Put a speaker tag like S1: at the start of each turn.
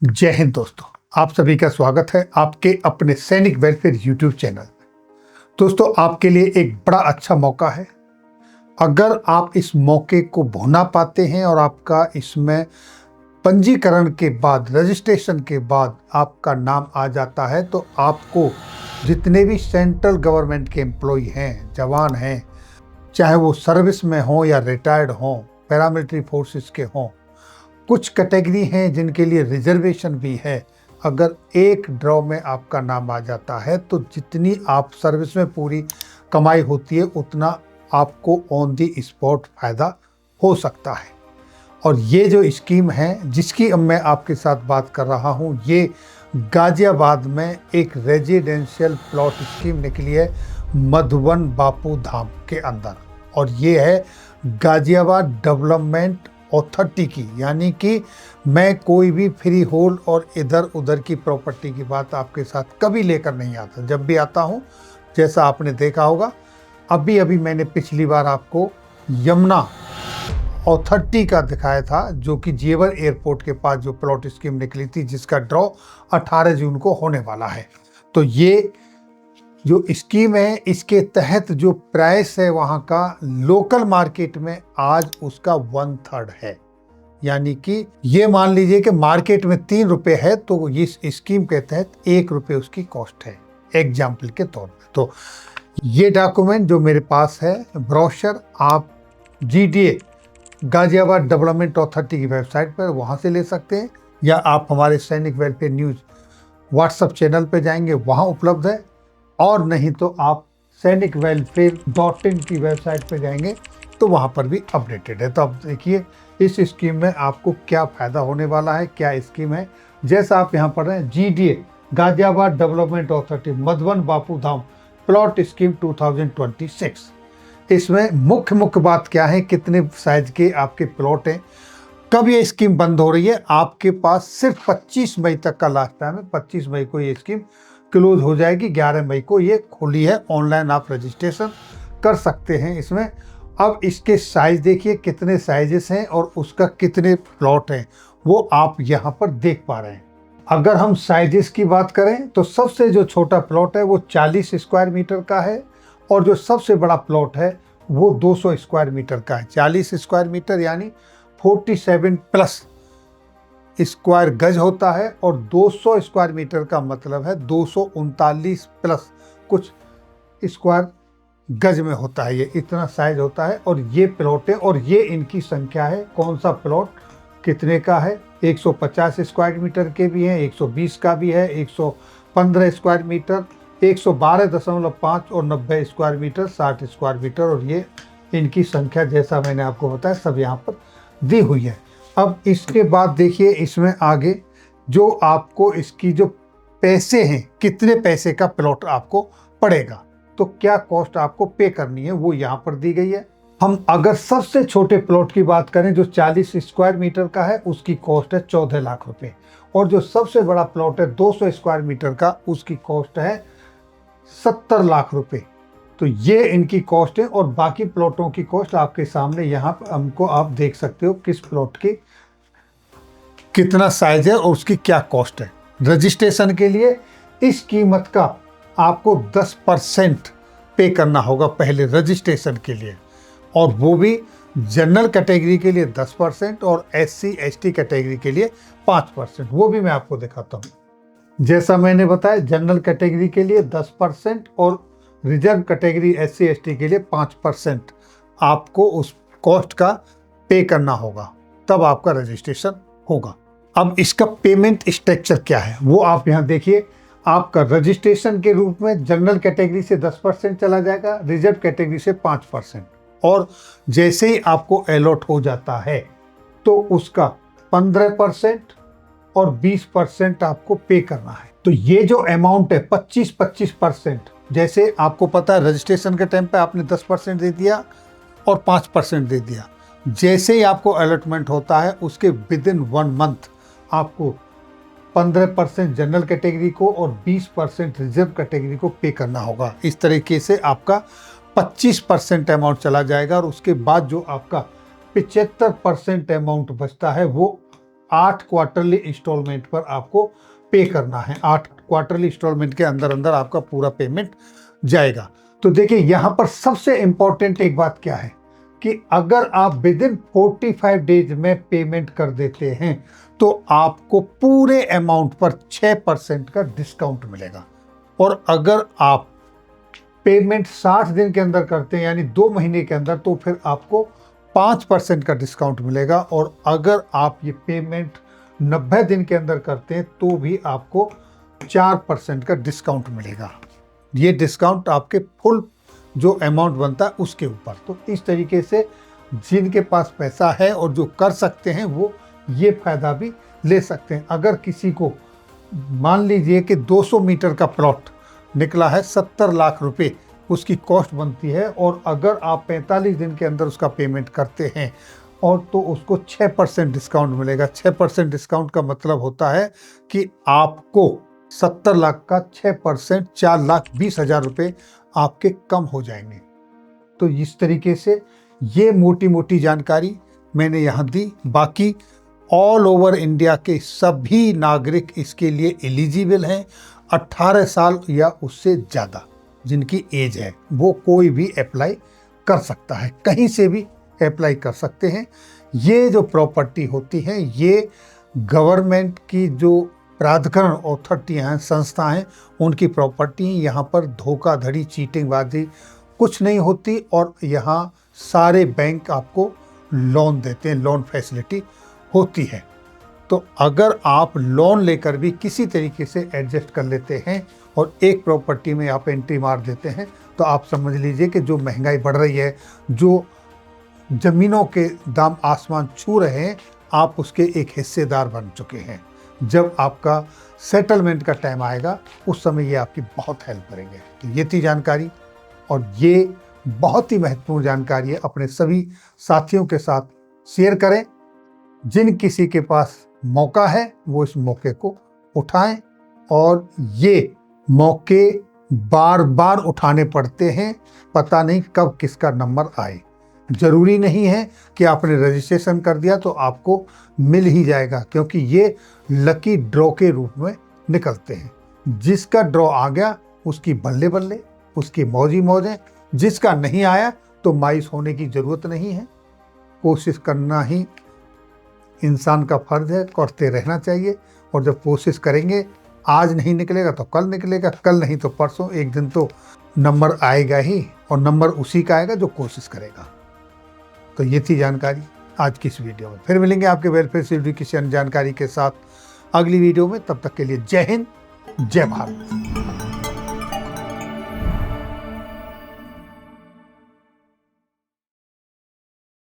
S1: जय हिंद दोस्तों, आप सभी का स्वागत है आपके अपने सैनिक वेलफेयर यूट्यूब चैनल। दोस्तों, आपके लिए एक बड़ा अच्छा मौका है। अगर आप इस मौके को भुना पाते हैं और आपका इसमें पंजीकरण के बाद, रजिस्ट्रेशन के बाद आपका नाम आ जाता है, तो आपको जितने भी सेंट्रल गवर्नमेंट के एम्प्लॉय हैं, जवान हैं, चाहे वो सर्विस में हों या रिटायर्ड हों, पैरामिलिट्री फोर्सेस के हों, कुछ कैटेगरी हैं जिनके लिए रिजर्वेशन भी है। अगर एक ड्रॉ में आपका नाम आ जाता है तो जितनी आप सर्विस में पूरी कमाई होती है उतना आपको ऑन दी स्पॉट फ़ायदा हो सकता है। और ये जो स्कीम है जिसकी अब मैं आपके साथ बात कर रहा हूँ, ये गाजियाबाद में एक रेजिडेंशियल प्लॉट स्कीम निकली है मधुबन बापू धाम के अंदर। और ये है गाजियाबाद डेवलपमेंट अथॉरिटी की, यानी कि मैं कोई भी फ्री होल्ड और इधर उधर की प्रॉपर्टी की बात आपके साथ कभी लेकर नहीं आता। जब भी आता हूँ, जैसा आपने देखा होगा, अभी मैंने पिछली बार आपको यमुना अथॉरिटी का दिखाया था, जो कि जेवर एयरपोर्ट के पास जो प्लॉट स्कीम निकली थी, जिसका ड्रॉ 18 जून को होने वाला है। तो ये जो स्कीम है, इसके तहत जो प्राइस है वहाँ का लोकल मार्केट में आज उसका 1/3 है। यानी कि ये मान लीजिए कि मार्केट में 3 रुपये है तो इस स्कीम के तहत 1 रुपये उसकी कॉस्ट है, एग्जाम्पल के तौर पर। तो ये डॉक्यूमेंट जो मेरे पास है, ब्रोशर, आप GDA गाजियाबाद डेवलपमेंट अथॉरिटी की वेबसाइट पर वहाँ से ले सकते हैं, या आप हमारे सैनिक वेलफेयर न्यूज़ व्हाट्सएप चैनल पर जाएंगे, वहाँ उपलब्ध है। और नहीं तो आप sainicwelfare.in की वेबसाइट पे जाएंगे तो वहाँ पर भी अपडेटेड है। तो अब देखिए इस स्कीम में आपको क्या फ़ायदा होने वाला है, क्या स्कीम है। जैसा आप यहाँ पढ़ रहे हैं, GDA Ghaziabad development authority Madhuban Bapu Dham plot scheme 2026। इसमें मुख्य बात क्या है, कितने साइज के आपके प्लॉट हैं, कब ये स्कीम बंद हो रही है। आपके पास सिर्फ 25 मई तक का लास्ट टाइम है। 25 मई को ये स्कीम क्लोज हो जाएगी। 11 मई को ये खुली है। ऑनलाइन आप रजिस्ट्रेशन कर सकते हैं इसमें। अब इसके साइज देखिए, कितने साइजेस हैं और उसका कितने प्लॉट हैं, वो आप यहाँ पर देख पा रहे हैं। अगर हम साइजेस की बात करें तो सबसे जो छोटा प्लॉट है वो 40 स्क्वायर मीटर का है, और जो सबसे बड़ा प्लॉट है वो 200 स्क्वायर मीटर का है। 40 स्क्वायर मीटर यानी 47+ स्क्वायर गज होता है, और 200 स्क्वायर मीटर का मतलब है 239+ कुछ स्क्वायर गज में होता है। ये इतना साइज होता है। और ये प्लॉट है, और ये इनकी संख्या है, कौन सा प्लॉट कितने का है। 150 स्क्वायर मीटर के भी हैं, 120 का भी है, 115 स्क्वायर मीटर, 112.5 और 90 स्क्वायर मीटर, 60 स्क्वायर मीटर। और ये इनकी संख्या जैसा मैंने आपको बताया सब यहाँ पर दी हुई है। अब इसके बाद देखिए इसमें आगे जो आपको इसकी जो पैसे हैं, कितने पैसे का प्लॉट आपको पड़ेगा, तो क्या कॉस्ट आपको पे करनी है, वो यहाँ पर दी गई है। हम अगर सबसे छोटे प्लॉट की बात करें जो 40 स्क्वायर मीटर का है, उसकी कॉस्ट है 14 लाख रुपए। और जो सबसे बड़ा प्लॉट है 200 स्क्वायर मीटर का, उसकी कॉस्ट है 70 लाख रुपए। तो ये इनकी कॉस्ट है। और बाकी प्लॉटों की कॉस्ट आपके सामने यहाँ पर हमको आप देख सकते हो, किस प्लॉट की कितना साइज है और उसकी क्या कॉस्ट है। रजिस्ट्रेशन के लिए इस कीमत का आपको 10% पे करना होगा पहले रजिस्ट्रेशन के लिए, और वो भी जनरल कैटेगरी के लिए 10% और SC ST कैटेगरी के लिए 5%। वो भी मैं आपको दिखाता हूँ। जैसा मैंने बताया, जनरल कैटेगरी के लिए 10% और रिजर्व कैटेगरी SC ST के लिए 5% आपको उस कॉस्ट का पे करना होगा, तब आपका रजिस्ट्रेशन होगा। अब इसका पेमेंट स्ट्रक्चर क्या है वो आप यहाँ देखिए। आपका रजिस्ट्रेशन के रूप में जनरल कैटेगरी से 10% चला जाएगा, रिजर्व कैटेगरी से 5%, और जैसे ही आपको अलॉट हो जाता है तो उसका 15% और 20% आपको पे करना है। तो ये जो अमाउंट है 25%, जैसे आपको पता है रजिस्ट्रेशन के टाइम पे आपने 10% दे दिया और 5% दे दिया। जैसे ही आपको अलॉटमेंट होता है उसके विदिन 1 मंथ आपको 15% जनरल कैटेगरी को और 20% रिजर्व कैटेगरी को पे करना होगा। इस तरीके से आपका 25% अमाउंट चला जाएगा, और उसके बाद जो आपका 75% अमाउंट बचता है वो 8 क्वार्टरली इंस्टॉलमेंट पर आपको पे करना है। 8 क्वार्टरली इंस्टॉलमेंट के अंदर अंदर आपका पूरा पेमेंट जाएगा। तो देखिए यहाँ पर सबसे इंपॉर्टेंट एक बात क्या है कि अगर आप विद इन 45 डेज में पेमेंट कर देते हैं तो आपको पूरे अमाउंट पर 6% का डिस्काउंट मिलेगा। और अगर आप पेमेंट 60 दिन के अंदर करते हैं यानी 2 महीने के अंदर तो फिर आपको 5% का डिस्काउंट मिलेगा। और अगर आप ये पेमेंट 90 दिन के अंदर करते हैं तो भी आपको 4% का डिस्काउंट मिलेगा। ये डिस्काउंट आपके फुल जो अमाउंट बनता है उसके ऊपर। तो इस तरीके से जिनके पास पैसा है और जो कर सकते हैं वो ये फायदा भी ले सकते हैं। अगर किसी को मान लीजिए कि 200 मीटर का प्लॉट निकला है, 70 लाख रुपए उसकी कॉस्ट बनती है, और अगर आप 45 दिन के अंदर उसका पेमेंट करते हैं और तो उसको 6% डिस्काउंट मिलेगा। 6% डिस्काउंट का मतलब होता है कि आपको 70 लाख का 6% 4,20,000 रुपये आपके कम हो जाएंगे। तो इस तरीके से ये मोटी मोटी जानकारी मैंने यहाँ दी। बाकी ऑल ओवर इंडिया के सभी नागरिक इसके लिए एलिजिबल हैं। 18 साल या उससे ज़्यादा जिनकी एज है वो कोई भी अप्लाई कर सकता है, कहीं से भी अप्लाई कर सकते हैं। ये जो प्रॉपर्टी होती है ये गवर्नमेंट की जो प्राधिकरण अथॉरिटियाँ हैं, संस्था हैं, उनकी प्रॉपर्टी। यहाँ पर धोखाधड़ी चीटिंगबाजी कुछ नहीं होती और यहाँ सारे बैंक आपको लोन देते हैं, लोन फैसिलिटी होती है। तो अगर आप लोन लेकर भी किसी तरीके से एडजस्ट कर लेते हैं और एक प्रॉपर्टी में आप एंट्री मार देते हैं तो आप समझ लीजिए कि जो महंगाई बढ़ रही है, जो ज़मीनों के दाम आसमान छू रहे हैं, आप उसके एक हिस्सेदार बन चुके हैं। जब आपका सेटलमेंट का टाइम आएगा उस समय ये आपकी बहुत हेल्प करेंगे। तो ये थी जानकारी और ये बहुत ही महत्वपूर्ण जानकारी है। अपने सभी साथियों के साथ शेयर करें। जिन किसी के पास मौका है वो इस मौके को उठाएं, और ये मौके बार बार उठाने पड़ते हैं, पता नहीं कब किसका नंबर आए। जरूरी नहीं है कि आपने रजिस्ट्रेशन कर दिया तो आपको मिल ही जाएगा, क्योंकि ये लकी ड्रॉ के रूप में निकलते हैं। जिसका ड्रॉ आ गया उसकी बल्ले बल्ले, उसकी मौजी मौजें। जिसका नहीं आया तो मायूस होने की ज़रूरत नहीं है। कोशिश करना ही इंसान का फर्ज है, करते रहना चाहिए। और जब कोशिश करेंगे, आज नहीं निकलेगा तो कल निकलेगा, कल नहीं तो परसों, एक दिन तो नंबर आएगा ही, और नंबर उसी का आएगा जो कोशिश करेगा। तो ये थी जानकारी आज की इस वीडियो में। फिर मिलेंगे आपके वेलफेयर से जुड़ी किसी अन्य जानकारी के साथ अगली वीडियो में। तब तक के लिए जय हिंद, जय भारत।